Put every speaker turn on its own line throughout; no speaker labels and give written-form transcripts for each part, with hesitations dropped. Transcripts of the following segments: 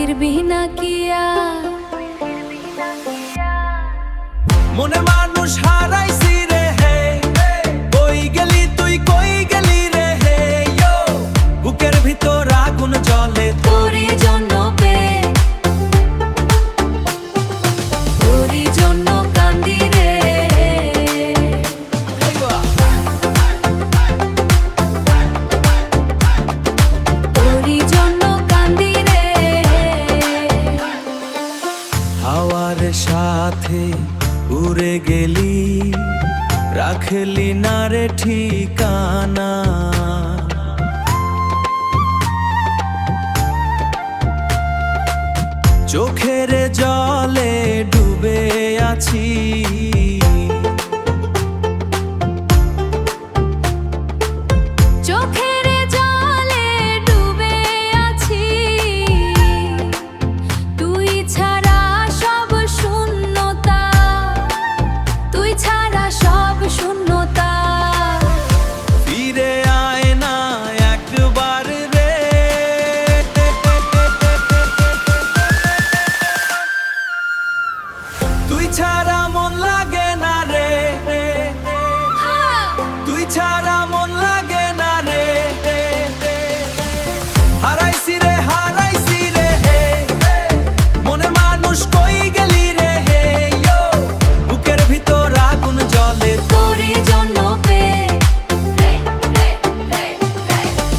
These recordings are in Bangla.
ফিরবি না কিয়া
মনে মানুষ হারাইছি রে হে, কই গেলি তুই কই গেলি রে হে, বুকের ভিতর আগুন জ্বলে
তোরই জন্য পে তোরই জন্য কান্দি রে তোরই জন্য কান্দি রে
হাওয়ার সাথে উড়ে গেলি, রাখলি না রে ঠিকানা। চোখের জলে ডুবে আছি,
চোখের জলে ডুবে আছি, তুই ছাড়া সব শূন্যতা, তুই ছাড়া সব শূন্যতা।
ফিরে আয় না একবার রে, তুই ছাড়া মন লাগে না রে, তুই ছাড়া মন লাগে না রে, হারাইছি রে হারাইছি রে হে, মনে মানুষ কই গেলি রে হে, বুকের ভিতর আগুন জ্বলে
তোরই জন্য পে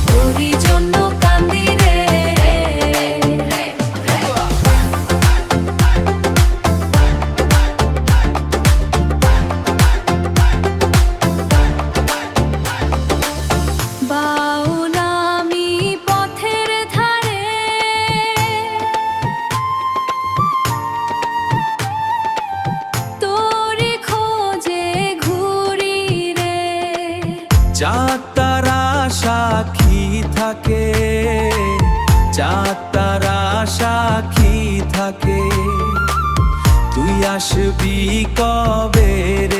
তোরই জন্য কান্দি রে বাউল আমি পথের ধারে, তোরই খোঁজে ঘুরি রে।
চাঁদ তারা সাক্ষী থাকে, চাঁদ তারা সাক্ষী থাকে, তুই আসবি কবে রে।